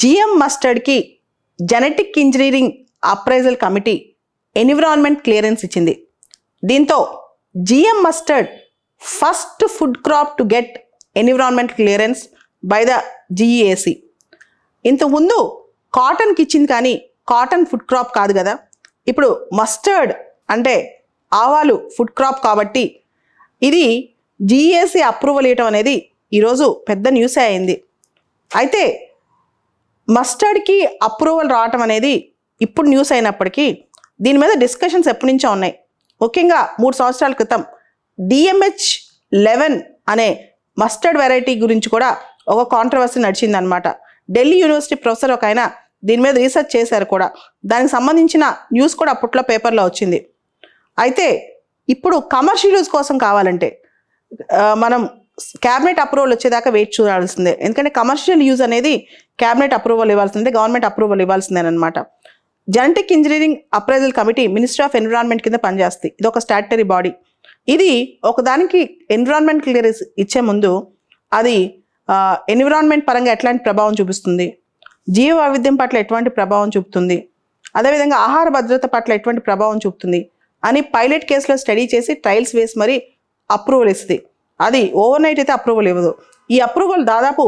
GM మస్టర్డ్కి genetic engineering appraisal committee environment clearance ఇచ్చింది. దీంతో GM mustard first food crop to get environment clearance by the GEAC. ఇంతకుముందు కాటన్కి ఇచ్చింది, కానీ కాటన్ ఫుడ్ క్రాప్ కాదు కదా. ఇప్పుడు మస్టర్డ్ అంటే ఆవాలు ఫుడ్ క్రాప్ కాబట్టి ఇది జిఈఏసి అప్రూవల్ ఇవ్వటం అనేది ఈరోజు పెద్ద న్యూసే అయింది. అయితే మస్టర్డ్కి అప్రూవల్ రావటం అనేది ఇప్పుడు న్యూస్ అయినప్పటికీ దీని మీద డిస్కషన్స్ ఎప్పటి నుంచో ఉన్నాయి. ముఖ్యంగా 3 సంవత్సరాల క్రితం DMH11 అనే మస్టర్డ్ వెరైటీ గురించి కూడా ఒక కాంట్రవర్సీ నడిచిందనమాట. ఢిల్లీ యూనివర్సిటీ ప్రొఫెసర్ ఒక ఆయన దీని మీద రీసెర్చ్ చేశారు కూడా. దానికి సంబంధించిన న్యూస్ కూడా అప్పట్లో పేపర్లో వచ్చింది. అయితే ఇప్పుడు కమర్షియల్ యూజ్ కోసం కావాలంటే మనం క్యాబినెట్ అప్రూవల్ వచ్చేదాకా వెయిట్ చూడాల్సిందే. ఎందుకంటే కమర్షియల్ యూజ్ అనేది క్యాబినెట్ అప్రూవల్ ఇవ్వాల్సిందే, గవర్నమెంట్ అప్రూవల్ ఇవ్వాల్సిందేనమాట. Genetic engineering appraisal committee ministry of environment కింద పనిచేస్తుంది. ఇది ఒక స్టాట్యుటరీ బాడీ. ఇది ఒకదానికి ఎన్విరాన్మెంట్ క్లియరెన్స్ ఇచ్చే ముందు అది ఎన్విరాన్మెంట్ పరంగా ఎట్లాంటి ప్రభావం చూపిస్తుంది, జీవ వైవిధ్యం పట్ల ఎటువంటి ప్రభావం చూపుతుంది, అదేవిధంగా ఆహార భద్రత పట్ల ఎటువంటి ప్రభావం చూపుతుంది అని పైలట్ కేసులో స్టడీ చేసి ట్రయల్స్ వేసి మరి అప్రూవల్ ఇస్తుంది. అది ఓవర్ నైట్ అయితే అప్రూవల్ ఇవ్వదు. ఈ అప్రూవల్ దాదాపు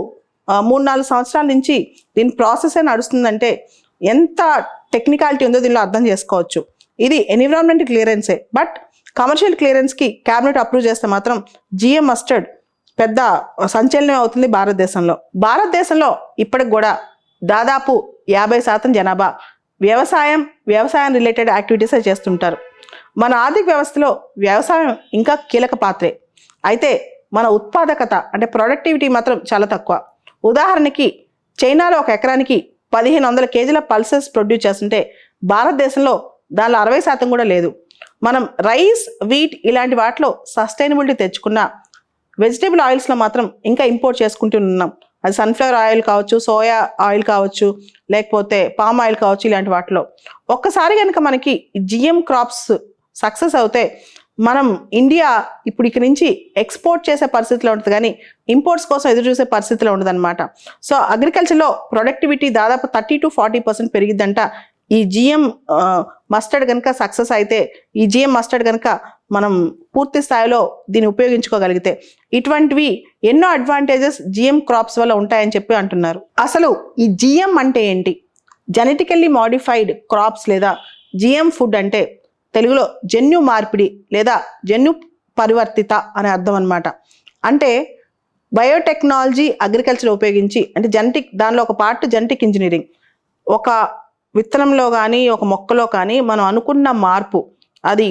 3-4 సంవత్సరాల నుంచి దీని ప్రాసెస్ నడుస్తుందంటే ఎంత టెక్నికాలిటీ ఉందో దీనిలో అర్థం చేసుకోవచ్చు. ఇది ఎన్విరాన్మెంట్ క్లియరెన్సే, బట్ కమర్షియల్ క్లియరెన్స్కి క్యాబినెట్ అప్రూవ్ చేస్తే మాత్రం జిఎం మస్టర్డ్ పెద్ద సంచలనం అవుతుంది భారతదేశంలో. ఇప్పటికి కూడా దాదాపు 50% జనాభా వ్యవసాయం రిలేటెడ్ యాక్టివిటీసే చేస్తుంటారు. మన ఆర్థిక వ్యవస్థలో వ్యవసాయం ఇంకా కీలక పాత్రే. అయితే మన ఉత్పాదకత అంటే ప్రొడక్టివిటీ మాత్రం చాలా తక్కువ. ఉదాహరణకి చైనాలో ఒక ఎకరానికి 1500 కేజీల పల్సెస్ ప్రొడ్యూస్ చేస్తుంటే భారతదేశంలో దానిలో 60% కూడా లేదు. మనం రైస్, వీట్ ఇలాంటి వాటిలో సస్టైనబిలిటీ తెచ్చుకున్న వెజిటేబుల్ ఆయిల్స్లో మాత్రం ఇంకా ఇంపోర్ట్ చేసుకుంటూ ఉన్నాం. అది సన్ఫ్లవర్ ఆయిల్ కావచ్చు, సోయా ఆయిల్ కావచ్చు, లేకపోతే పామ్ ఆయిల్ కావచ్చు. ఇలాంటి వాటిలో ఒక్కసారి కనుక మనకి జిఎం క్రాప్స్ సక్సెస్ అవుతే మనం ఇండియా ఇప్పుడు ఇక్కడి నుంచి ఎక్స్పోర్ట్ చేసే పరిస్థితిలో ఉంటుంది, కానీ ఇంపోర్ట్స్ కోసం ఎదురు చూసే పరిస్థితిలో ఉండదు అనమాట. సో అగ్రికల్చర్లో ప్రొడక్టివిటీ దాదాపు 30 to 40% పెరిగిద్దంట. ఈ జిఎం మస్టర్డ్ కనుక సక్సెస్ అయితే, ఈ జిఎం మస్టర్డ్ కనుక మనం పూర్తి స్థాయిలో దీన్ని ఉపయోగించుకోగలిగితే ఇటువంటివి ఎన్నో అడ్వాంటేజెస్ జిఎం క్రాప్స్ వల్ల ఉంటాయని చెప్పి అంటున్నారు. అసలు ఈ జిఎం అంటే ఏంటి? జెనెటికల్లీ మాడిఫైడ్ క్రాప్స్ లేదా జిఎం ఫుడ్ అంటే తెలుగులో జన్యు మార్పిడి లేదా జన్యు పరివర్తిత అనే అర్థం అనమాట. అంటే బయోటెక్నాలజీ అగ్రికల్చర్ ఉపయోగించి, అంటే దానిలో ఒక పార్ట్ జెనెటిక్ ఇంజనీరింగ్. ఒక విత్తనంలో కానీ ఒక మొక్కలో కానీ మనం అనుకున్న మార్పు, అది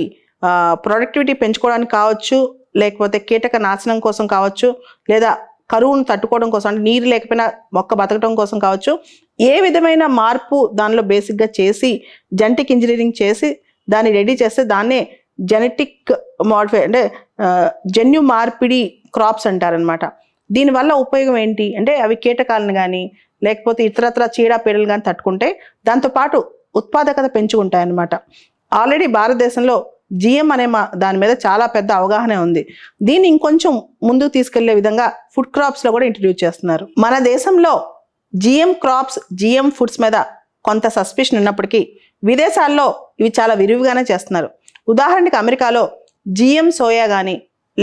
ప్రొడక్టివిటీ పెంచుకోవడానికి కావచ్చు, లేకపోతే కీటక నాశనం కోసం కావచ్చు, లేదా కరువును తట్టుకోవడం కోసం, అంటే నీరు లేకపోయినా మొక్క బతకడం కోసం కావచ్చు, ఏ విధమైన మార్పు దానిలో బేసిక్గా చేసి జెనెటిక్ ఇంజనీరింగ్ చేసి దాన్ని రెడీ చేస్తే దాన్నే జెనెటిక్ మాడిఫై అంటే జన్యు మార్పిడి క్రాప్స్ అంటారనమాట. దీనివల్ల ఉపయోగం ఏంటి అంటే అవి కీటకాలను కానీ లేకపోతే ఇతరత్ర చీడపీడలు కానీ తట్టుకుంటే దాంతోపాటు ఉత్పాదకత పెంచుకుంటాయి అన్నమాట. ఆల్రెడీ భారతదేశంలో జిఎం అనే దాని మీద చాలా పెద్ద అవగాహన ఉంది. దీన్ని ఇంకొంచెం ముందుకు తీసుకెళ్లే విధంగా ఫుడ్ క్రాప్స్లో కూడా ఇంట్రడ్యూస్ చేస్తున్నారు. మన దేశంలో జిఎం క్రాప్స్, జిఎం ఫుడ్స్ మీద కొంత సస్పిషన్ ఉన్నప్పటికీ విదేశాల్లో ఇవి చాలా విరివిగానే చేస్తున్నారు. ఉదాహరణకి అమెరికాలో జిఎం సోయా కానీ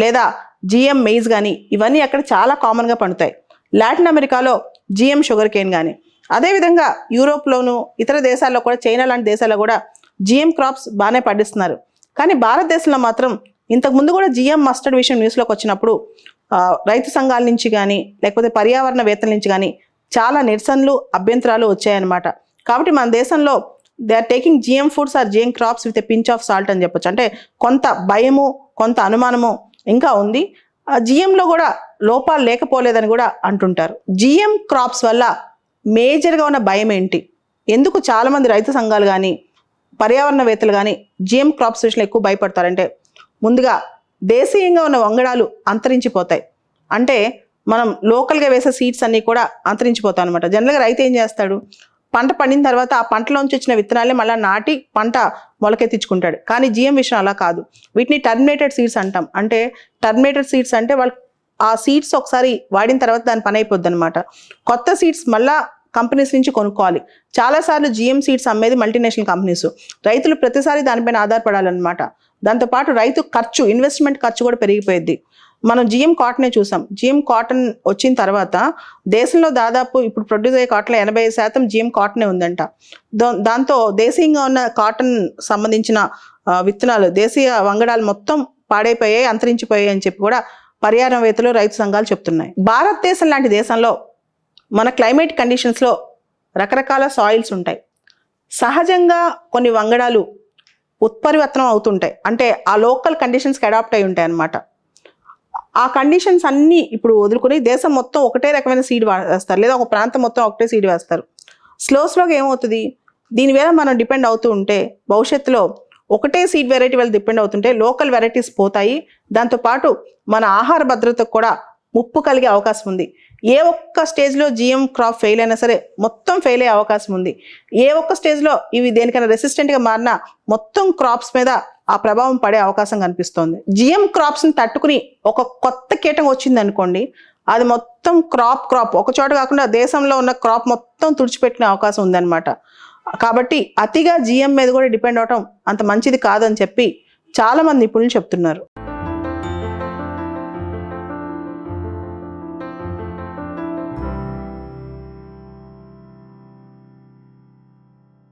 లేదా జిఎం మెయిజ్ కానీ ఇవన్నీ అక్కడ చాలా కామన్గా పండుతాయి. లాటిన్ అమెరికాలో జిఎం షుగర్ కేన్ కానీ, అదేవిధంగా యూరోప్లోను ఇతర దేశాల్లో కూడా, చైనా లాంటి దేశాల్లో కూడా జిఎం క్రాప్స్ బాగానే పండిస్తున్నారు. కానీ భారతదేశంలో మాత్రం ఇంతకుముందు కూడా జిఎం మస్టర్డ్ విషయం న్యూస్లోకి వచ్చినప్పుడు రైతు సంఘాల నుంచి కానీ లేకపోతే పర్యావరణవేత్తల నుంచి కానీ చాలా నిరసనలు, అభ్యంతరాలు వచ్చాయన్నమాట. కాబట్టి మన దేశంలో they are taking GM foods or GM crops with a pinch of salt అని చెప్పొచ్చు. అంటే కొంత భయము, కొంత అనుమానము ఇంకా ఉంది. జిఎంలో కూడా లోపాలు లేకపోలేదని కూడా అంటుంటారు. జిఎం క్రాప్స్ వల్ల మేజర్గా ఉన్న భయం ఏంటి? ఎందుకు చాలామంది రైతు సంఘాలు కానీ పర్యావరణవేత్తలు కానీ జిఎం క్రాప్స్ విషయంలో ఎక్కువ భయపడతారంటే, ముందుగా దేశీయంగా ఉన్న వంగడాలు అంతరించిపోతాయి. అంటే మనం లోకల్గా వేసే సీడ్స్ అన్నీ కూడా అంతరించిపోతాయి అనమాట. జనరల్గా రైతు ఏం చేస్తాడు, పంట పండిన తర్వాత ఆ పంటలోంచి వచ్చిన విత్తనాలే మళ్ళీ నాటి పంట మొలకెత్తించుకుంటాడు. కానీ జిఎం విషయం అలా కాదు. వీటిని టర్మినేటెడ్ సీడ్స్ అంటాం. అంటే టర్మినేటెడ్ సీడ్స్ అంటే వాళ్ళు ఆ సీడ్స్ ఒకసారి వాడిన తర్వాత దాని పని అయిపోద్ది అనమాట. కొత్త సీడ్స్ మళ్ళా కంపెనీస్ నుంచి కొనుక్కోవాలి. చాలాసార్లు జిఎం సీడ్స్ అమ్మేది మల్టీనేషనల్ కంపెనీస్. రైతులు ప్రతిసారి దానిపైన ఆధారపడాలన్నమాట. దాంతోపాటు రైతు ఖర్చు, ఇన్వెస్ట్మెంట్ ఖర్చు కూడా పెరిగిపోయింది. మనం జిఎం కాటనే చూసాం. జిఎం కాటన్ వచ్చిన తర్వాత దేశంలో దాదాపు ఇప్పుడు ప్రొడ్యూస్ అయ్యే కాటన్లో 85% జిఎం కాటనే ఉందంట. దాంతో దేశీయంగా ఉన్న కాటన్ సంబంధించిన విత్తనాలు, దేశీయ వంగడాలు మొత్తం పాడైపోయాయి, అంతరించిపోయాయి అని చెప్పి కూడా పర్యావరణవేత్తలు, రైతు సంఘాలు చెప్తున్నాయి. భారతదేశం లాంటి దేశంలో మన క్లైమేట్ కండిషన్స్లో రకరకాల సాయిల్స్ ఉంటాయి. సహజంగా కొన్ని వంగడాలు ఉత్పరివర్తనం అవుతుంటాయి, అంటే ఆ లోకల్ కండిషన్స్కి అడాప్ట్ అయి ఉంటాయి అన్నమాట. ఆ కండిషన్స్ అన్నీ ఇప్పుడు వదులుకొని దేశం మొత్తం ఒకటే రకమైన సీడ్ వేస్తారు, లేదా ఒక ప్రాంతం మొత్తం ఒకటే సీడ్ వేస్తారు. స్లోగా ఏమవుతుంది, దీని మీద మనం డిపెండ్ అవుతూ ఉంటే భవిష్యత్తులో ఒకటే సీడ్ వెరైటీ వాళ్ళు డిపెండ్ అవుతుంటే లోకల్ వెరైటీస్ పోతాయి. దాంతోపాటు మన ఆహార భద్రతకు కూడా ముప్పు కలిగే అవకాశం ఉంది. ఏ ఒక్క స్టేజ్లో జిఎం క్రాప్ ఫెయిల్ అయినా సరే మొత్తం ఫెయిల్ అయ్యే అవకాశం ఉంది. ఏ ఒక్క స్టేజ్లో ఇవి దేనికైనా రెసిస్టెంట్గా మారినా మొత్తం క్రాప్స్ మీద ఆ ప్రభావం పడే అవకాశం కనిపిస్తోంది. జిఎం క్రాప్స్ని తట్టుకుని ఒక కొత్త కీటం వచ్చింది అనుకోండి, అది మొత్తం క్రాప్ ఒక చోట కాకుండా దేశంలో ఉన్న క్రాప్ మొత్తం తుడిచిపెట్టిన అవకాశం ఉందన్నమాట. కాబట్టి అతిగా జిఎం మీద కూడా డిపెండ్ అవటం అంత మంచిది కాదని చెప్పి చాలామంది నిపుణులు చెప్తున్నారు.